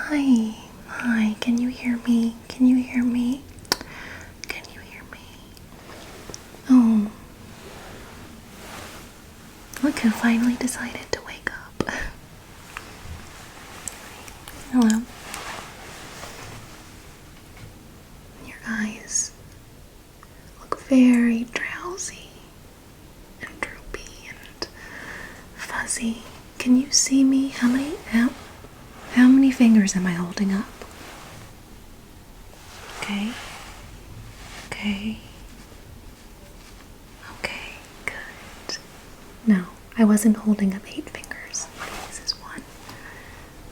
Hi. Hi. Can you hear me? Can you hear me? Can you hear me? Oh. Look who finally decided to wake up. Hello. Your eyes look very drowsy and droopy and fuzzy. Can you see me? How many fingers am I holding up? Okay. Okay. Okay, good. No, I wasn't holding up 8 fingers. This is 1.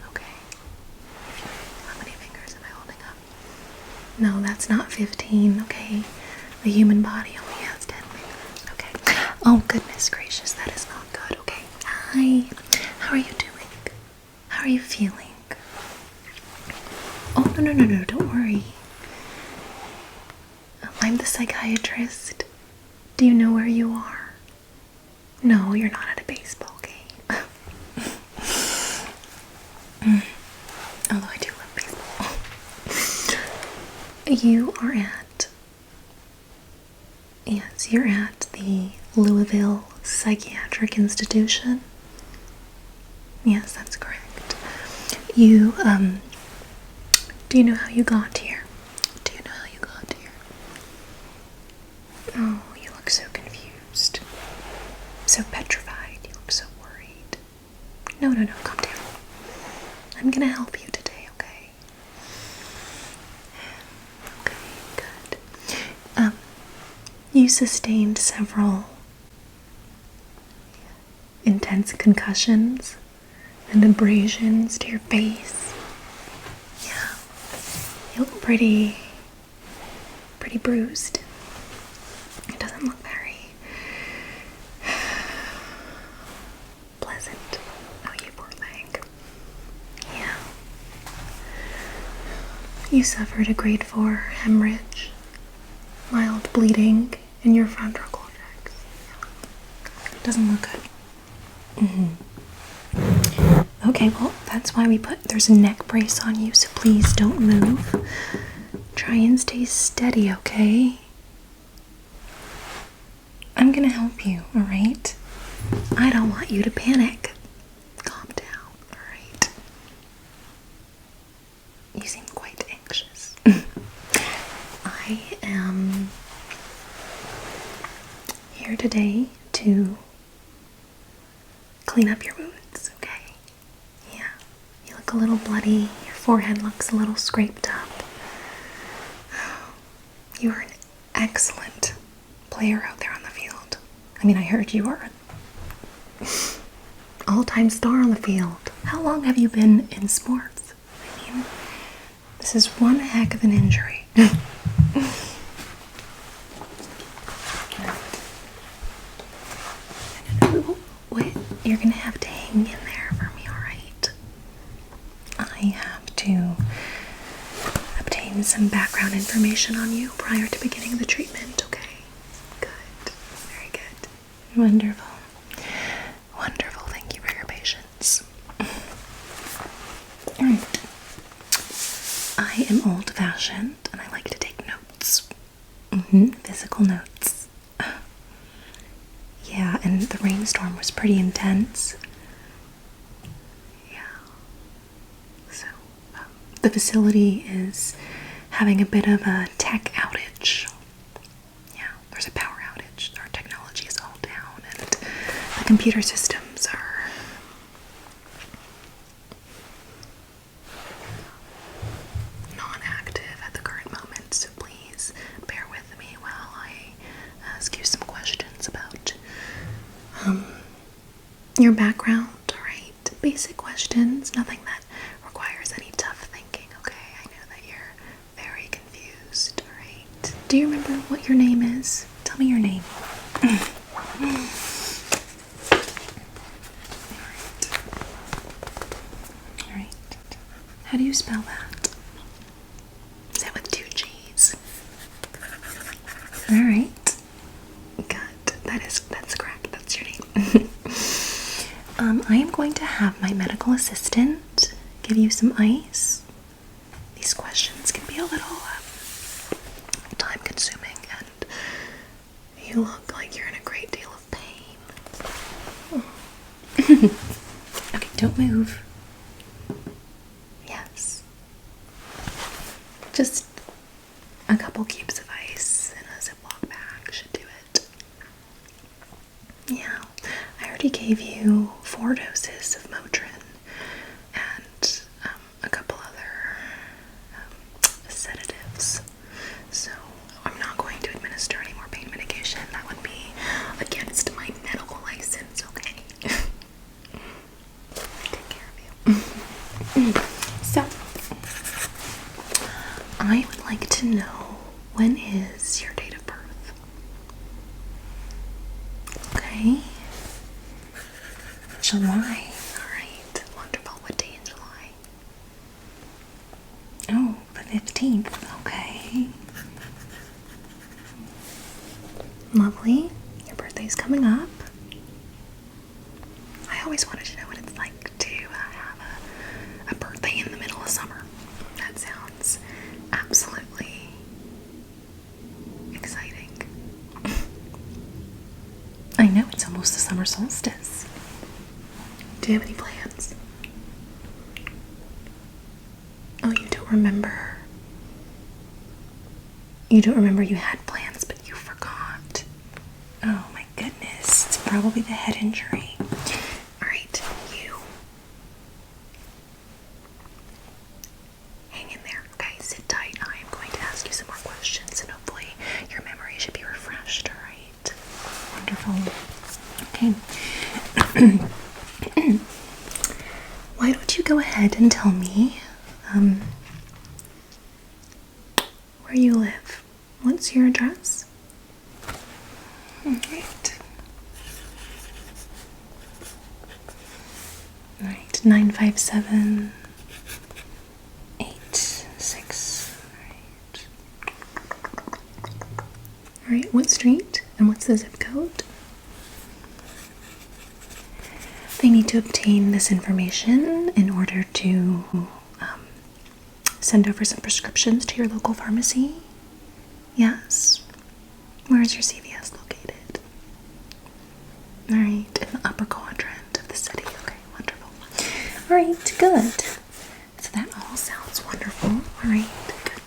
Okay. How many fingers am I holding up? No, that's not 15, okay? The human body only has 10 fingers, okay? Oh, goodness gracious, that is not good, okay? Hi. How are you doing? How are you feeling? Oh, no, don't worry. I'm the psychiatrist. Do you know where you are? No, you're not at a baseball game. Although I do love baseball. You are yes, you're at the Louisville Psychiatric Institution. Yes, that's correct. You, do you know how you got here? Do you know how you got here? Oh, you look so confused. So petrified. You look so worried. No, calm down. I'm gonna help you today, okay? Okay, good. You sustained several intense concussions and abrasions to your face. Yeah. You look pretty bruised. It doesn't look very pleasant. Oh, you poor thing. Yeah. You suffered a grade 4 hemorrhage, mild bleeding in your frontal cortex. Doesn't look good. Okay, well, that's why there's a neck brace on you, so please don't move. Try and stay steady, okay? I'm gonna help you, alright? I don't want you to panic. Calm down, alright? You seem quite anxious. I am here today to clean up your wounds, okay? Yeah. You look a little bloody. Your forehead looks a little scraped up. You are an excellent player out there on the field. I mean, I heard you are an all-time star on the field. How long have you been in sports? I mean, this is one heck of an injury. Wait, you're gonna have to hang in there for me, alright? I have to obtain some background information on you prior to beginning the treatment, okay? Good. Very good. Wonderful. Wonderful. Thank you for your patience. Alright. I am old-fashioned and I like to take notes. Physical notes. Yeah, and the rainstorm was pretty intense. Yeah. So, the facility is having a bit of a tech outage. Yeah, there's a power outage. Our technology is all down, and the computer systems are non-active at the current moment, so please bear with me while I ask you some questions about your background, alright? Basic questions, nothing that requires any tough thinking, okay? I know that you're very confused, alright? Do you remember what your name is? Tell me your name. Alright. How do you spell that? Is that with 2 G's? Alright. Good. That's correct. That's your name. I am going to have my medical assistant give you some ice these questions can be a little time consuming, and you look like you're in a great deal of pain. Okay, don't move. Yes. Just a couple cubes of ice in a Ziploc bag should do it. Yeah, I already gave you 4 doses of Motrin and a couple other sedatives. So I'm not going to administer any more pain medication. That would be against my medical license, okay? Take care of you. So, I would like to know, when is your date of birth? Okay. July. Alright, wonderful. What day in July? Oh, the 15th. Okay. Lovely. Your birthday's coming up. I always wanted to know what it's like to have a birthday in the middle of summer. That sounds absolutely exciting. I know, it's almost the summer solstice. Do you have any plans? Oh, you don't remember? You don't remember you had plans, but you forgot. Oh my goodness, it's probably the head injury. Alright, you hang in there, okay? Sit tight. I am going to ask you some more questions, and hopefully your memory should be refreshed, alright? Wonderful. Okay. Why don't you go ahead and tell me where you live? What's your address? Alright. Alright, 95786. Alright, what street and what's the zip code? They need to obtain this information in order to send over some prescriptions to your local pharmacy. Yes. Where is your CVS located? Alright, in the upper quadrant of the city. Okay, wonderful. Alright, good. So that all sounds wonderful. Alright, good.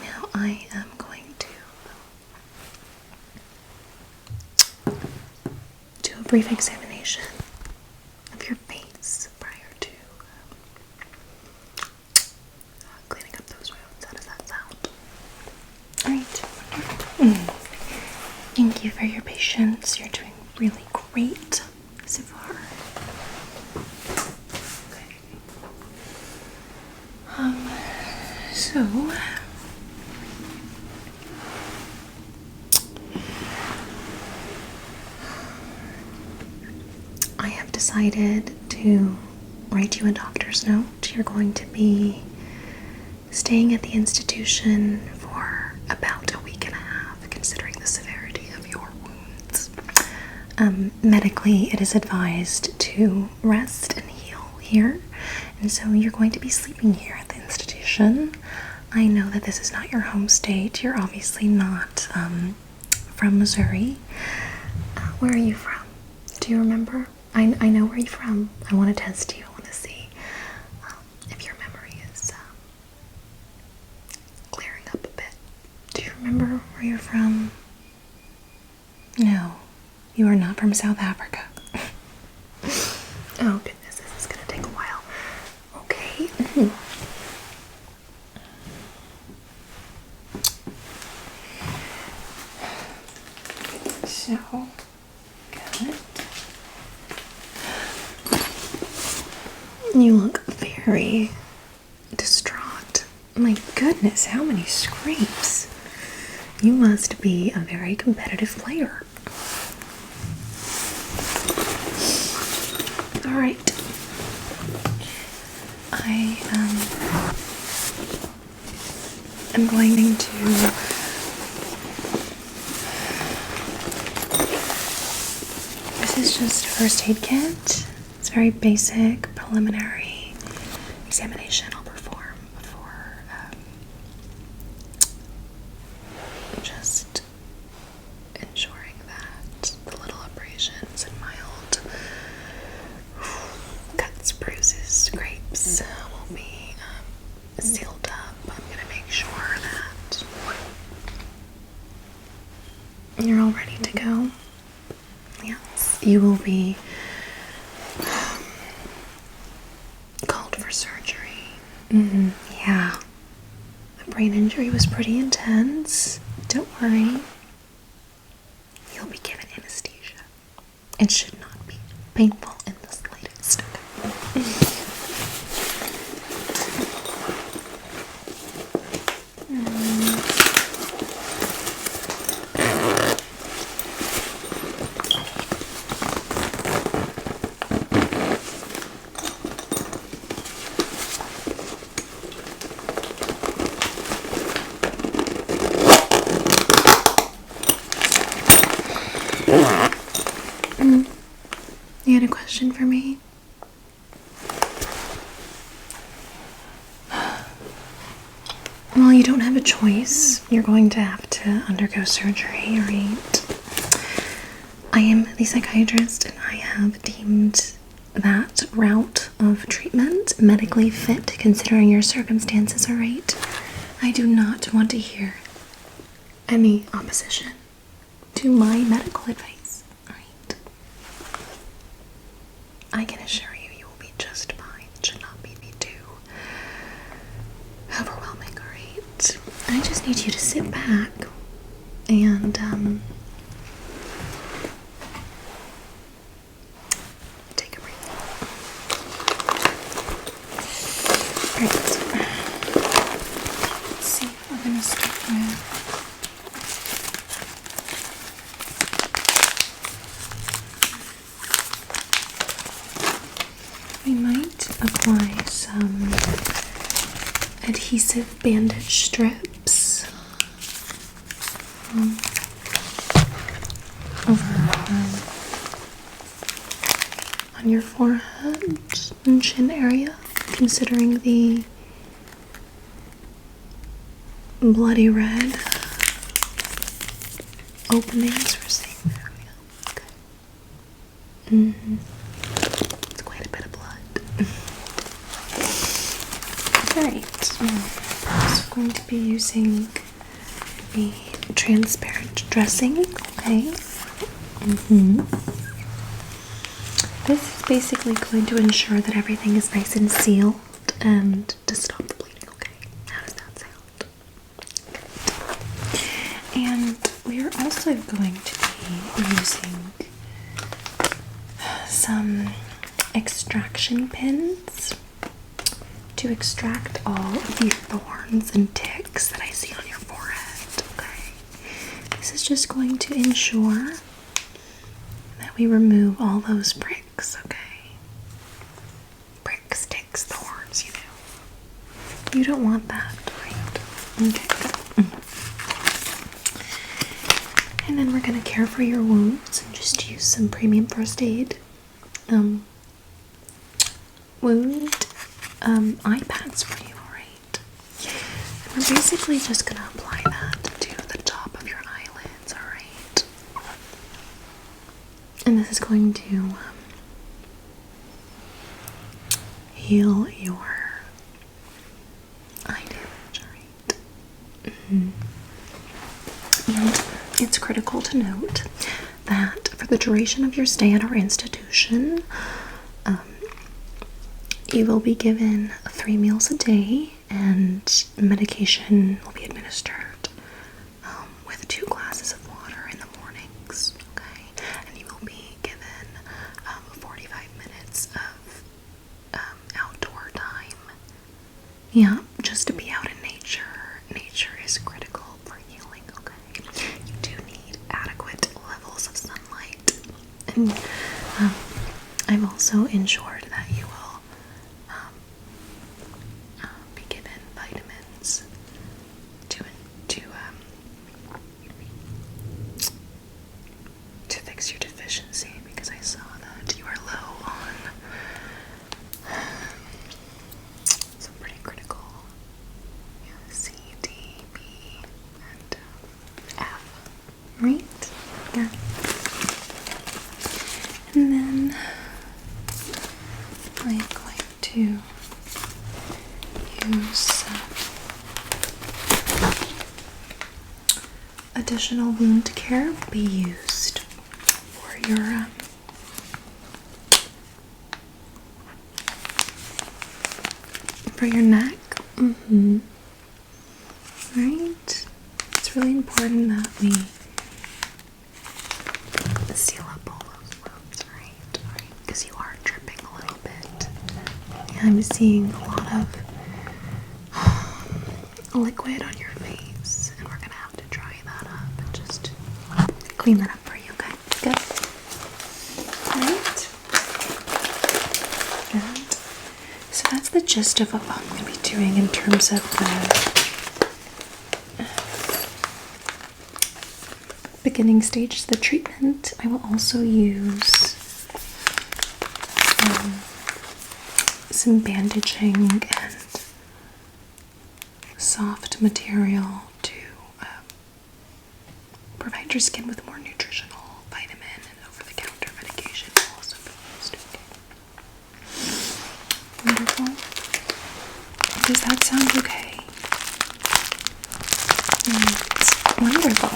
Now I am going to do a brief examination of your face prior to cleaning up those wounds. How does that sound? Alright. Thank you for your patience. You're doing really great so far. Okay. So I have decided to write you a doctor's note. You're going to be staying at the institution for about a week and a half, considering the severity of your wounds. Medically, it is advised to rest and heal here, and so you're going to be sleeping here at the institution. I know that this is not your home state. You're obviously not from Missouri. Where are you from? Do you remember? I know where you're from. I want to test you. I want to see if your memory is clearing up a bit. Do you remember where you're from? No, you are not from South Africa. Oh goodness, this is going to take a while. Okay. So, good. You look very distraught. My goodness, how many scrapes. You must be a very competitive player. Alright. I am going to this is just a first aid kit. It's very basic preliminary examination I'll perform. this will be sealed up. I'm going to make sure that you're all ready to go. Yes, you will be called for surgery. Yeah. The brain injury was pretty intense. Don't worry. You'll be given anesthesia. It should not be painful in the slightest. You had a question for me? Well, you don't have a choice. You're going to have to undergo surgery, right? I am the psychiatrist, and I have deemed that route of treatment medically fit considering your circumstances, alright? I do not want to hear any opposition to my medical advice, alright? I can assure you, you will be just fine. It should not be too overwhelming, alright? I just need you to sit back and, take a breath. Alright. Let's see, we're gonna start with we might apply some adhesive bandage strips on your forehead and chin area, considering the bloody red openings we're seeing there. Okay. It's quite a bit of blood. Alright, I'm also going to be using a transparent dressing, okay? This is basically going to ensure that everything is nice and sealed and to stop the bleeding, okay? How does that sound? Good. And we are also going to be using some extraction pins to extract all of the thorns and ticks that I see on your forehead, okay? This is just going to ensure that we remove all those pricks, okay? Pricks, ticks, thorns, you know. You don't want that, right? Okay, good. And then we're gonna care for your wounds and just use some premium first aid wound eye pads for you, alright? And we're basically just gonna apply that to the top of your eyelids, alright? And this is going to heal your eye damage, alright? And it's critical to note that for the duration of your stay at our institution, you will be given 3 meals a day, and medication will be administered with 2 glasses of water in the mornings, okay? And you will be given 45 minutes of outdoor time. Yeah, just to be out in nature. Nature is critical for healing, okay? You do need adequate levels of sunlight. And I've also ensured that you will be given vitamins to fix your deficiency, because I saw that you are low on some pretty critical C, D, B, and F. Right? Yeah. And then some additional wound care will be used for your neck. Right? It's really important that we seal up all those wounds, right? Because you are dripping a little bit. And I'm seeing a lot of liquid on your face, and we're gonna have to dry that up and just clean that up for you, okay? Good. Alright. And so that's the gist of what I'm gonna be doing in terms of the beginning stages of the treatment. I will also use some bandaging and soft material to provide your skin with more nutritional vitamin, and over-the-counter medication will also be used. Wonderful. Does that sound okay? Wonderful.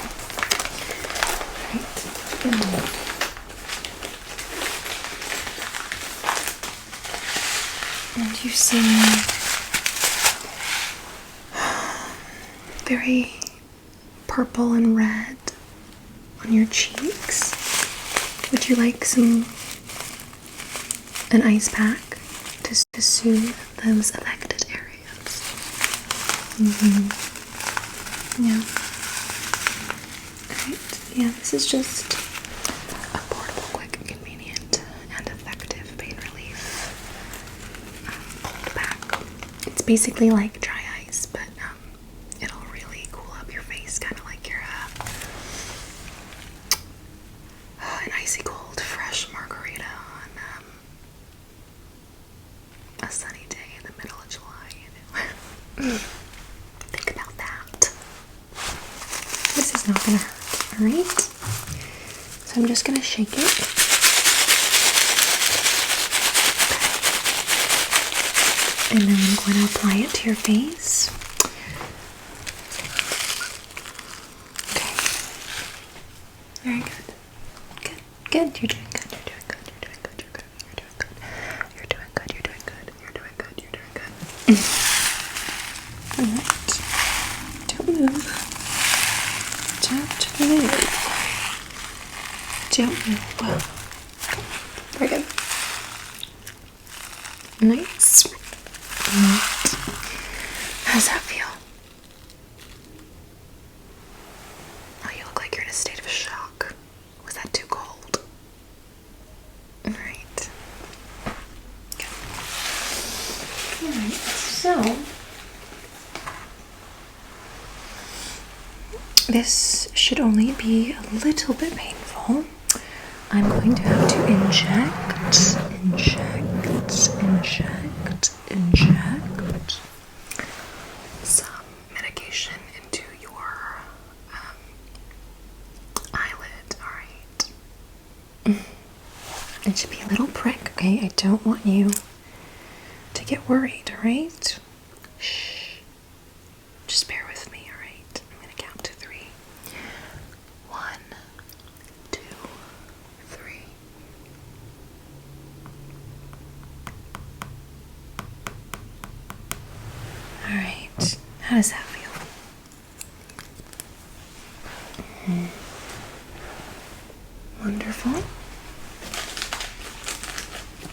And you seem very purple and red on your cheeks. Would you like an ice pack to soothe those affected areas? Yeah. Alright. Yeah, this is just a portable, quick, convenient, and effective pain relief cold pack. It's basically like dry ice, but it'll really cool up your face, kind of like you're an icy cold, fresh margarita on a sunny day in the middle of July. Think about that. This is not gonna hurt. Alright, so I'm just going to shake it. Okay. And then I'm going to apply it to your face. Okay. Very good. Good. Good. You're doing good. You're doing good. You're doing good. You're good. You're doing good. You're doing good. You're doing good. You're doing good. You're doing good. Alright. Don't move. Don't move. Don't move. Wow. Very good. Nice. Right. How does that feel? Oh, you look like you're in a state of shock. Was that too cold? Alright. Good. Alright, so this should only be a little bit painful. I'm going to have to inject some medication into your eyelid, alright? It should be a little prick, okay? I don't want you to get worried, alright? Shh. Just bear with me, alright? I'm gonna count to 3. 1, 2, 3. Alright, how does that feel? Wonderful.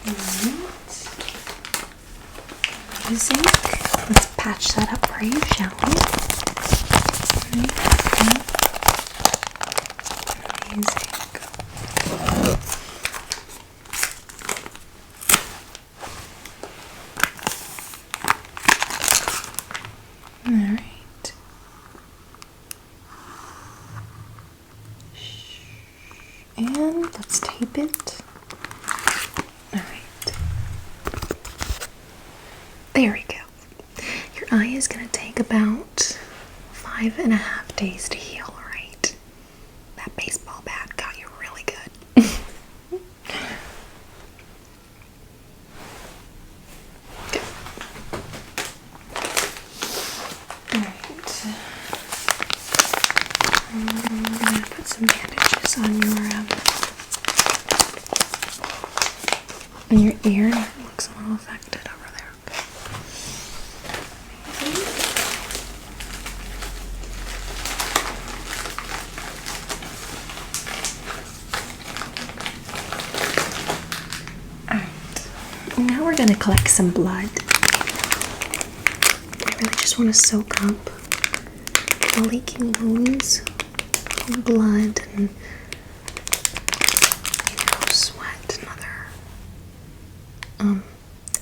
Alright. Music. Let's patch that up for you, shall we? Music. Alright. And let's tape it. Alright. There we go. Your eye is going to take about 5.5 days to heal, alright? That baseball bat got you really good. beard looks a little affected over there. Now we're gonna collect some blood. I really just want to soak up the leaking wounds of blood and, sweat and other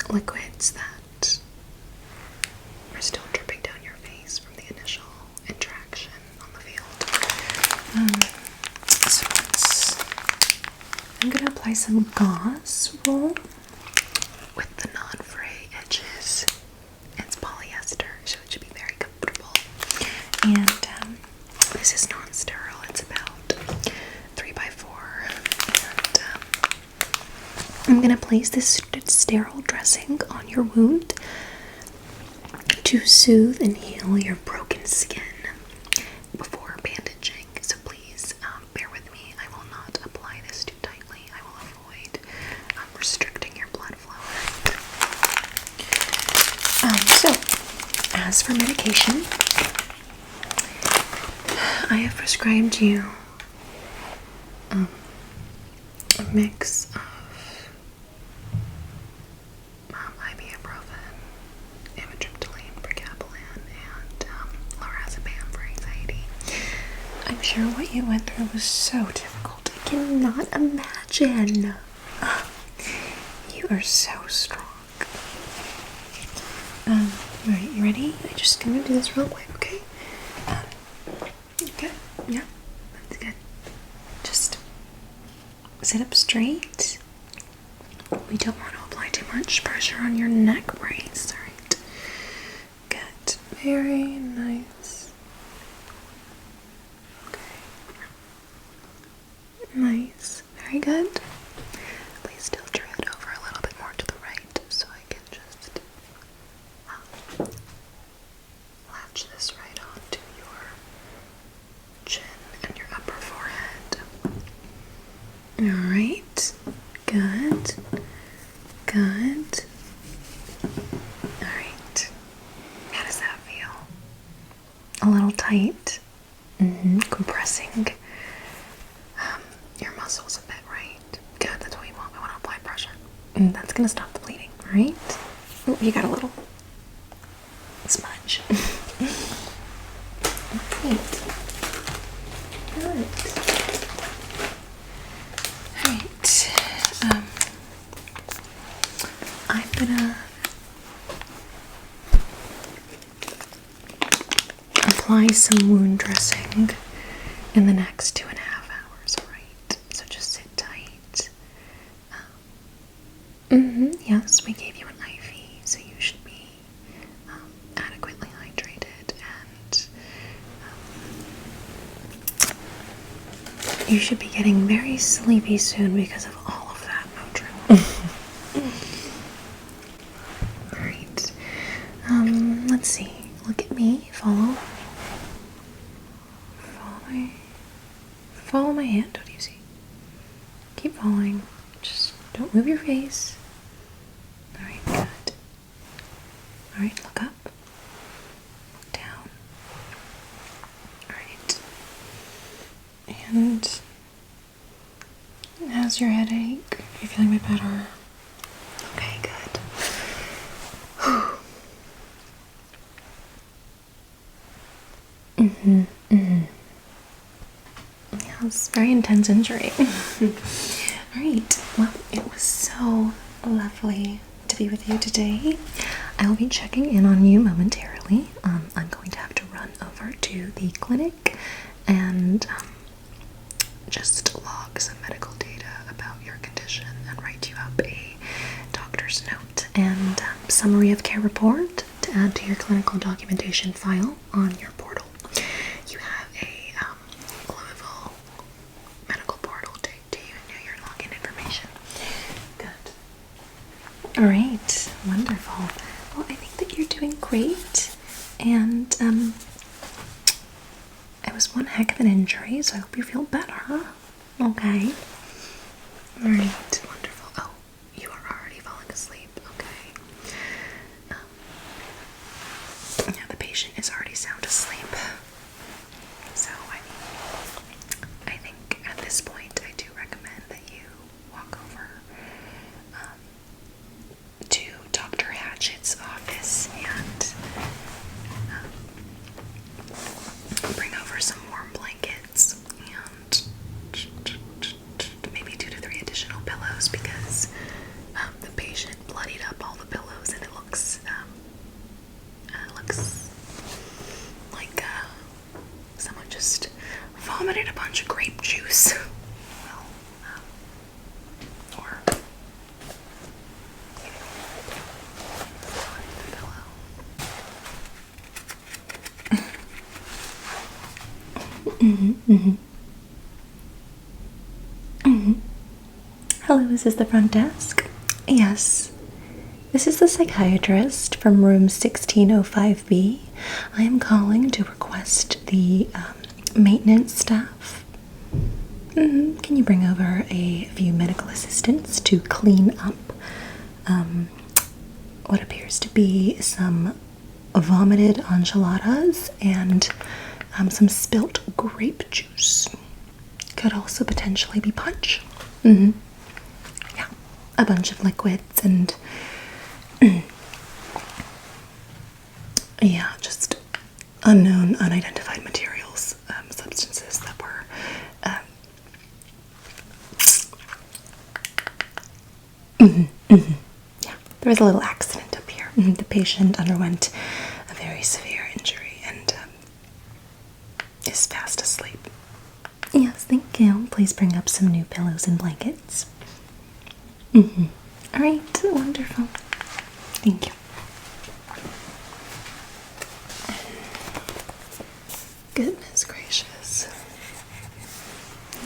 liquids that are still dripping down your face from the initial interaction on the field. I'm gonna apply some gauze roll with the non-fray edges. It's polyester, so it should be very comfortable. And this is non-sterile. It's about 3x4. And I'm gonna place this sterile dressing on your wound to soothe and heal your broken skin before bandaging. So please bear with me. I will not apply this too tightly. I will avoid restricting your blood flow. So, as for medication, I have prescribed you a mix of ibuprofen, amitriptyline, pregabalin, and lorazepam for anxiety. I'm sure what you went through was so difficult. I cannot imagine. You are so strong. Alright, you ready? I'm just gonna do this real quick, okay? Good. Yeah, that's good. Just sit up straight. We don't want to apply too much pressure on your neck brace. Alright. Good. Very nice. Okay. Nice. Very good. Please tilt your head over a little bit more to the right so I can just latch this right onto your chin and your upper forehead. Alright. Good. Good. Alright. How does that feel? A little tight? Compressing your muscles a bit, right? Good, that's what we want. We want to apply pressure. And that's gonna stop the bleeding, alright? Oh, you got a little smudge. Great. Good. Alright. I'm gonna apply some wound dressing in the next 2.5 hours, alright? So just sit tight. Yes, we gave you an IV, so you should be adequately hydrated, and you should be getting very sleepy soon because of all of that Motrin. Alright. Let's see. Look at me. Follow my hand. What do you see? Keep following. Just don't move your face. Alright, good. Alright, look up. Look down. Alright. And how's your headache? Are you feeling a bit better? Okay, good. Yeah, it was a very intense injury. Alright, well, it was so lovely to be with you today. I will be checking in on you momentarily. I'm going to have to run over to the clinic and just log some medical data about your condition and write you up a doctor's note and summary of care report to add to your clinical documentation file on your portal. You have a Louisville medical portal. Do you know your login information? Good. Alright, wonderful. Well, I think that you're doing great, and it was one heck of an injury, so I hope you feel better. Okay. Alright, wonderful. Oh, you are already falling patient is already sound asleep. So, I think at this point I do recommend that you walk over to Dr. Hatchett's office and bring over some warm blankets and maybe 2 to 3 additional pillows, because the patient bloodied up all the pillows and it looks like someone just vomited a bunch of grape juice. Well, or Hello, is this the front desk? Yes. This is the psychiatrist from room 1605B. I am calling to request the maintenance staff. Can you bring over a few medical assistants to clean up what appears to be some vomited enchiladas and some spilt grape juice? Could also potentially be punch. Yeah, a bunch of liquids and yeah, just unknown, unidentified materials, substances that were yeah, there was a little accident up here. The patient underwent a very severe injury and is fast asleep. Yes, thank you. Please bring up some new pillows and blankets. Alright, wonderful. Thank you. Goodness gracious.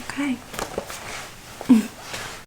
Okay.